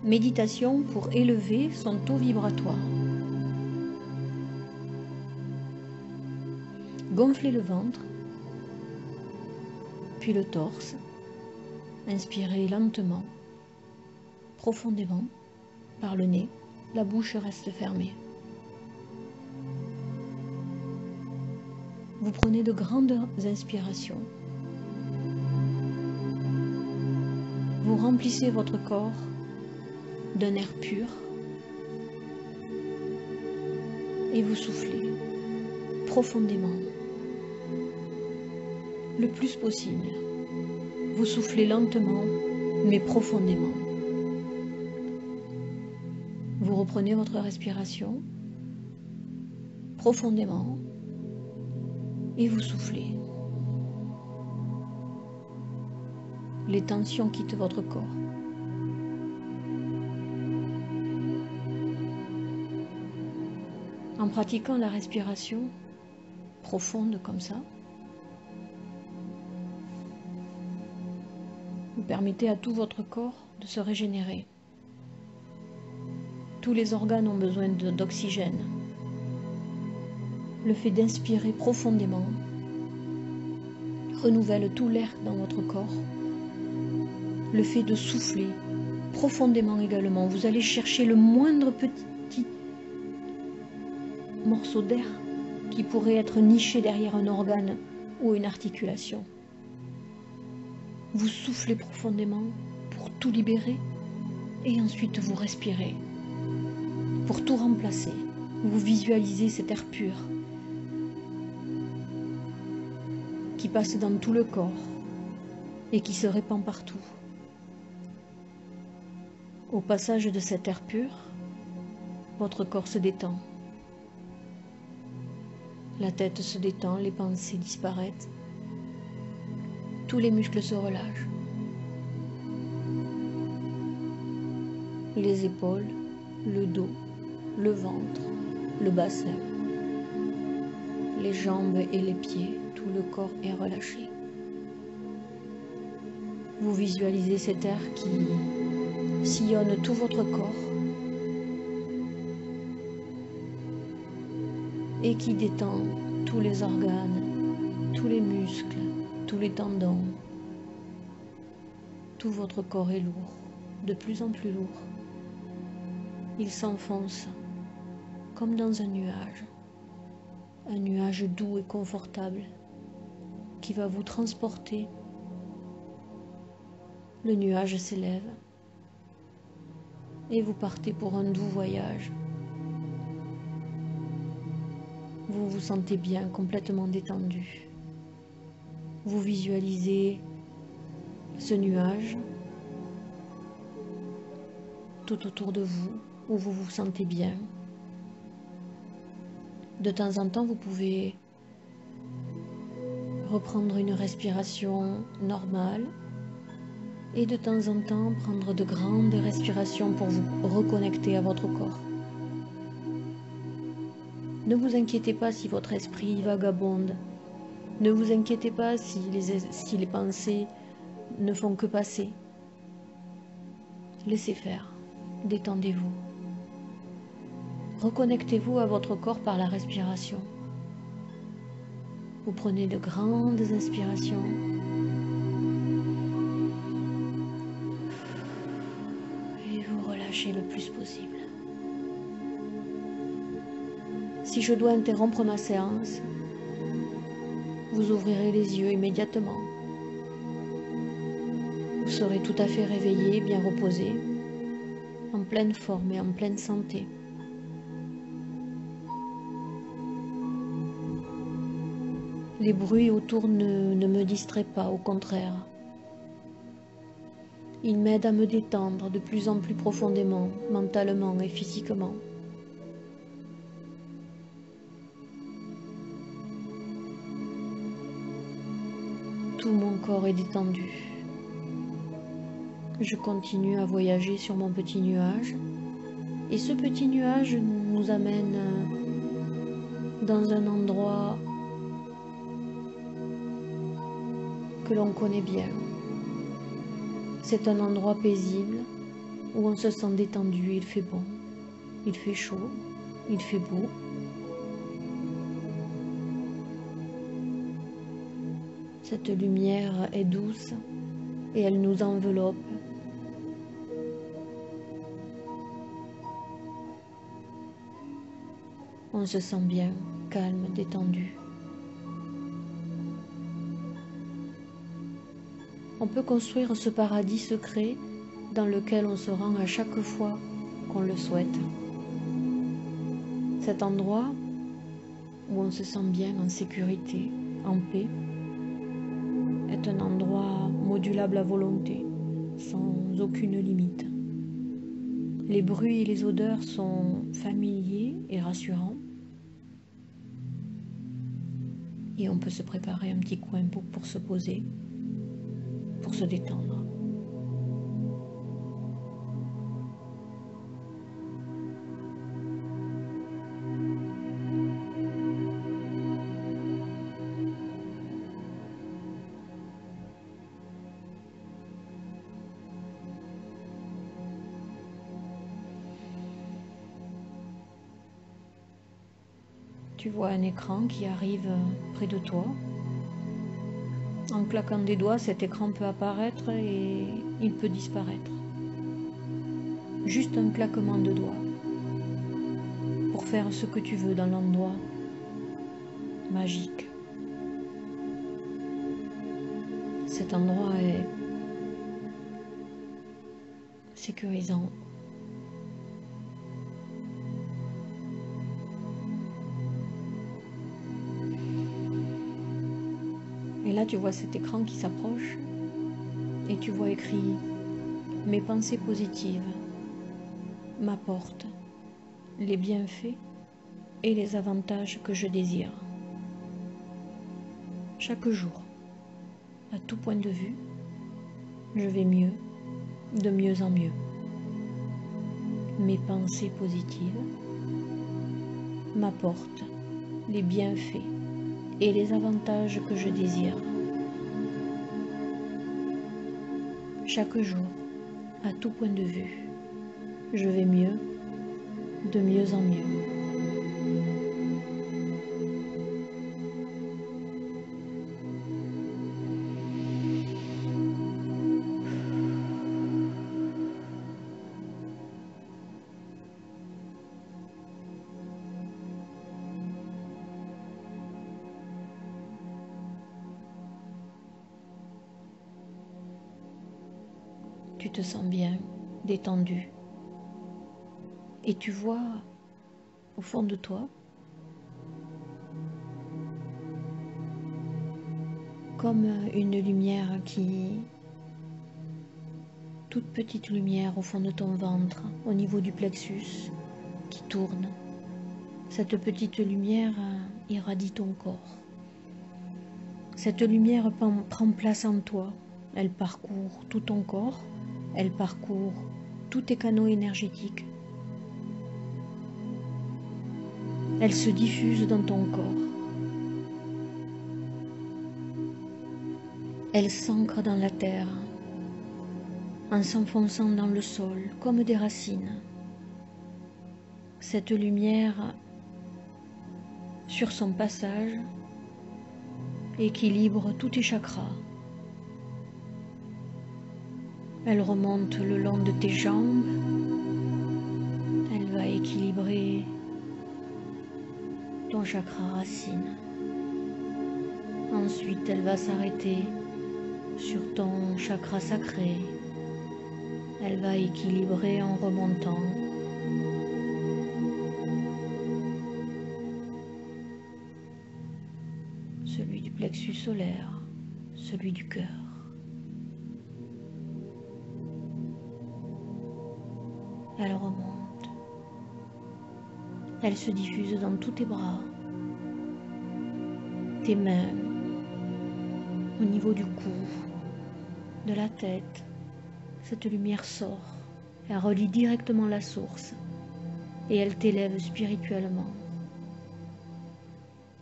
Méditation pour élever son taux vibratoire. Gonflez le ventre, puis le torse. Inspirez lentement, profondément, par le nez. La bouche reste fermée. Vous prenez de grandes inspirations. Vous remplissez votre corps d'un air pur et vous soufflez profondément, le plus possible. Vous soufflez lentement mais profondément. Vous reprenez votre respiration profondément et vous soufflez. Les tensions quittent votre corps. En pratiquant la respiration profonde comme ça, vous permettez à tout votre corps de se régénérer. Tous les organes ont besoin d'oxygène. Le fait d'inspirer profondément renouvelle tout l'air dans votre corps. Le fait de souffler profondément également, vous allez chercher le moindre petit morceau d'air qui pourrait être niché derrière un organe ou une articulation. Vous soufflez profondément pour tout libérer et ensuite vous respirez pour tout remplacer. Vous visualisez cet air pur qui passe dans tout le corps et qui se répand partout. Au passage de cet air pur, votre corps se détend. La tête se détend, les pensées disparaissent. Tous les muscles se relâchent. Les épaules, le dos, le ventre, le bassin, les jambes et les pieds, tout le corps est relâché. Vous visualisez cet air qui sillonne tout votre corps et qui détend tous les organes, tous les muscles, tous les tendons. Tout votre corps est lourd, de plus en plus lourd. Il s'enfonce comme dans un nuage doux et confortable qui va vous transporter. Le nuage s'élève et vous partez pour un doux voyage. Vous vous sentez bien, complètement détendu. Vous visualisez ce nuage tout autour de vous, où vous vous sentez bien. De temps en temps, vous pouvez reprendre une respiration normale et de temps en temps prendre de grandes respirations pour vous reconnecter à votre corps. Ne vous inquiétez pas si votre esprit vagabonde. Ne vous inquiétez pas si les pensées ne font que passer. Laissez faire, détendez-vous. Reconnectez-vous à votre corps par la respiration. Vous prenez de grandes inspirations. Et vous relâchez le plus possible. Si je dois interrompre ma séance, vous ouvrirez les yeux immédiatement. Vous serez tout à fait réveillé, bien reposé, en pleine forme et en pleine santé. Les bruits autour ne me distraient pas, au contraire. Ils m'aident à me détendre de plus en plus profondément, mentalement et physiquement. Tout mon corps est détendu. Je continue à voyager sur mon petit nuage. Et ce petit nuage nous amène dans un endroit que l'on connaît bien. C'est un endroit paisible, où on se sent détendu, il fait bon, il fait chaud, il fait beau. Cette lumière est douce et elle nous enveloppe. On se sent bien, calme, détendu. On peut construire ce paradis secret dans lequel on se rend à chaque fois qu'on le souhaite. Cet endroit où on se sent bien en sécurité, en paix, est un endroit modulable à volonté, sans aucune limite. Les bruits et les odeurs sont familiers et rassurants. Et on peut se préparer un petit coin pour se poser, pour se détendre. Tu vois un écran qui arrive près de toi. En claquant des doigts, cet écran peut apparaître et il peut disparaître. Juste un claquement de doigts pour faire ce que tu veux dans l'endroit magique. Cet endroit est sécurisant. Et là, tu vois cet écran qui s'approche et tu vois écrit « Mes pensées positives m'apportent les bienfaits et les avantages que je désire. Chaque jour, à tout point de vue, je vais mieux, de mieux en mieux. Mes pensées positives m'apportent les bienfaits et les avantages que je désire. Chaque jour, à tout point de vue, je vais mieux, de mieux en mieux. Tu te sens bien, détendu. Et tu vois, au fond de toi, comme une lumière toute petite lumière au fond de ton ventre, au niveau du plexus, qui tourne. Cette petite lumière irradie ton corps. Cette lumière prend place en toi. Elle parcourt tout ton corps. Elle parcourt tous tes canaux énergétiques. Elle se diffuse dans ton corps. Elle s'ancre dans la terre, en s'enfonçant dans le sol comme des racines. Cette lumière, sur son passage, équilibre tous tes chakras. Elle remonte le long de tes jambes. Elle va équilibrer ton chakra racine. Ensuite, elle va s'arrêter sur ton chakra sacré. Elle va équilibrer en remontant. Celui du plexus solaire, celui du cœur. Elle remonte. Elle se diffuse dans tous tes bras, tes mains, au niveau du cou, de la tête. Cette lumière sort, elle relie directement la source et elle t'élève spirituellement.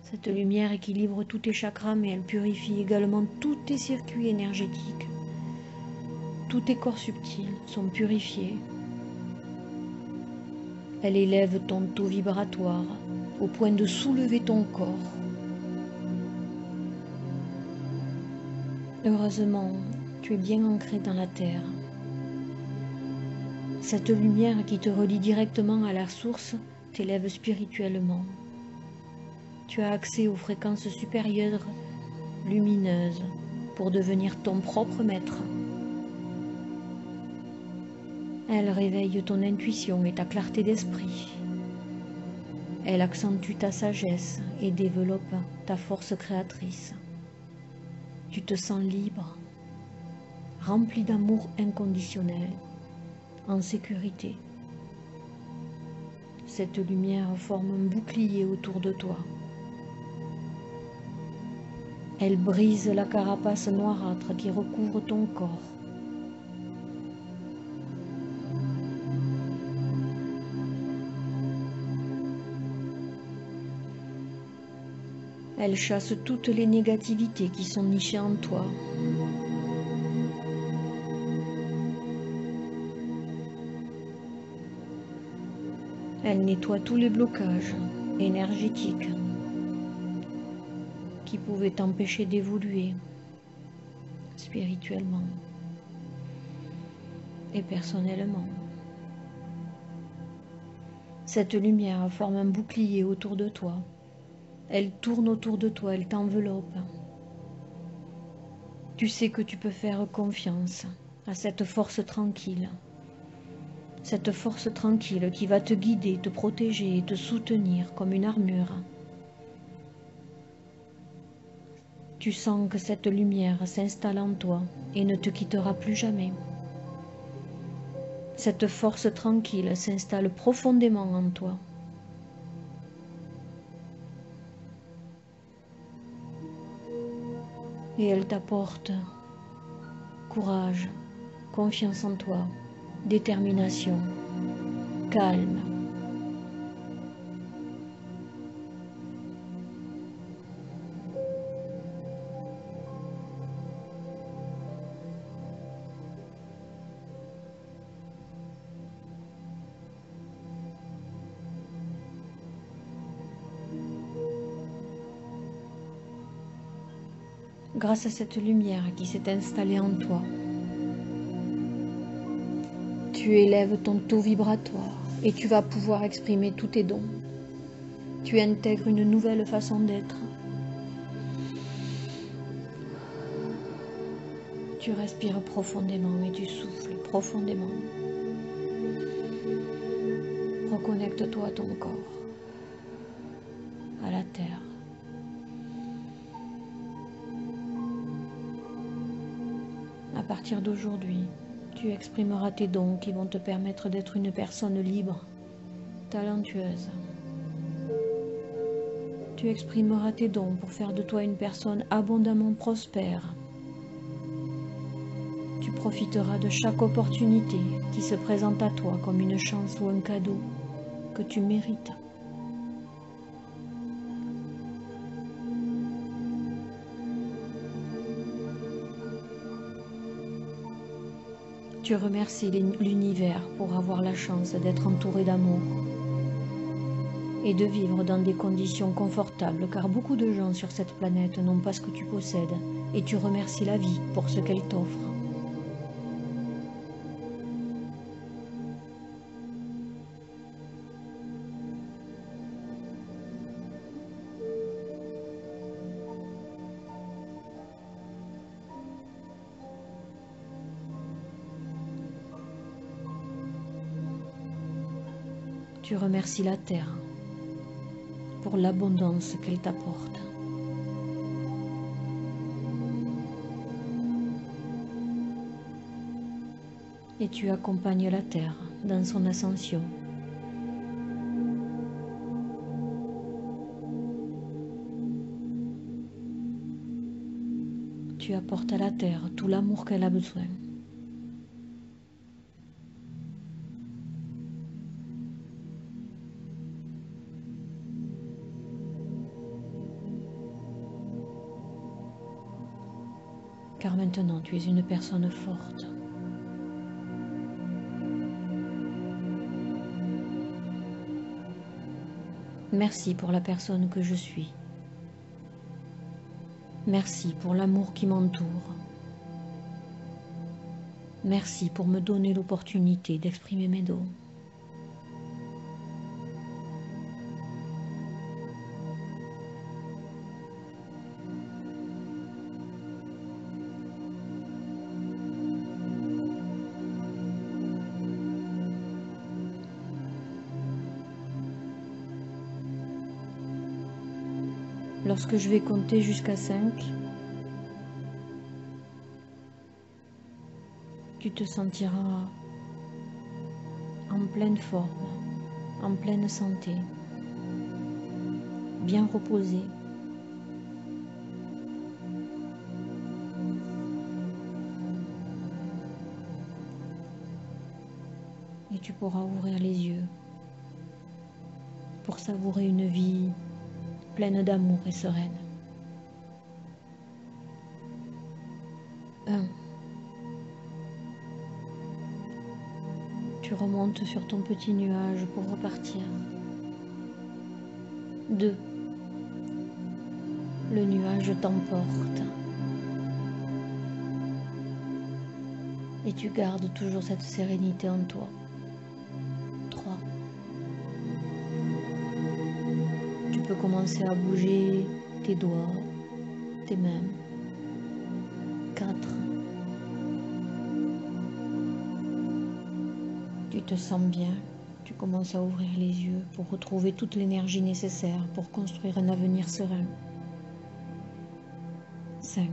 Cette lumière équilibre tous tes chakras, mais elle purifie également tous tes circuits énergétiques. Tous tes corps subtils sont purifiés Elle élève ton taux vibratoire au point de soulever ton corps. Heureusement, tu es bien ancré dans la terre. Cette lumière qui te relie directement à la source t'élève spirituellement. Tu as accès aux fréquences supérieures, lumineuses, pour devenir ton propre maître. Elle réveille ton intuition et ta clarté d'esprit. Elle accentue ta sagesse et développe ta force créatrice. Tu te sens libre, rempli d'amour inconditionnel, en sécurité. Cette lumière forme un bouclier autour de toi. Elle brise la carapace noirâtre qui recouvre ton corps. Elle chasse toutes les négativités qui sont nichées en toi. Elle nettoie tous les blocages énergétiques qui pouvaient t'empêcher d'évoluer spirituellement et personnellement. Cette lumière forme un bouclier autour de toi. Elle tourne autour de toi, elle t'enveloppe. Tu sais que tu peux faire confiance à cette force tranquille. Cette force tranquille qui va te guider, te protéger et te soutenir comme une armure. Tu sens que cette lumière s'installe en toi et ne te quittera plus jamais. Cette force tranquille s'installe profondément en toi. Et elle t'apporte courage, confiance en toi, détermination, calme. Grâce à cette lumière qui s'est installée en toi, tu élèves ton taux vibratoire et tu vas pouvoir exprimer tous tes dons. Tu intègres une nouvelle façon d'être. Tu respires profondément et tu souffles profondément. Reconnecte-toi à ton corps, à la terre. À partir d'aujourd'hui, tu exprimeras tes dons qui vont te permettre d'être une personne libre, talentueuse. Tu exprimeras tes dons pour faire de toi une personne abondamment prospère. Tu profiteras de chaque opportunité qui se présente à toi comme une chance ou un cadeau que tu mérites. Tu remercies l'univers pour avoir la chance d'être entouré d'amour et de vivre dans des conditions confortables, car beaucoup de gens sur cette planète n'ont pas ce que tu possèdes, et tu remercies la vie pour ce qu'elle t'offre. Tu remercies la terre pour l'abondance qu'elle t'apporte. Et tu accompagnes la terre dans son ascension. Tu apportes à la terre tout l'amour qu'elle a besoin. Car maintenant tu es une personne forte. Merci pour la personne que je suis. Merci pour l'amour qui m'entoure. Merci pour me donner l'opportunité d'exprimer mes dons. Lorsque je vais compter jusqu'à 5, tu te sentiras en pleine forme, en pleine santé, bien reposé. Et tu pourras ouvrir les yeux pour savourer une vie pleine d'amour et sereine. 1. Tu remontes sur ton petit nuage pour repartir. 2. Le nuage t'emporte. Et tu gardes toujours cette sérénité en toi. 3. Tu peux commencer à bouger tes doigts, tes mains. 4. Tu te sens bien, tu commences à ouvrir les yeux pour retrouver toute l'énergie nécessaire pour construire un avenir serein. 5.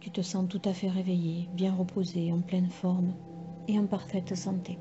Tu te sens tout à fait réveillé, bien reposé, en pleine forme et en parfaite santé.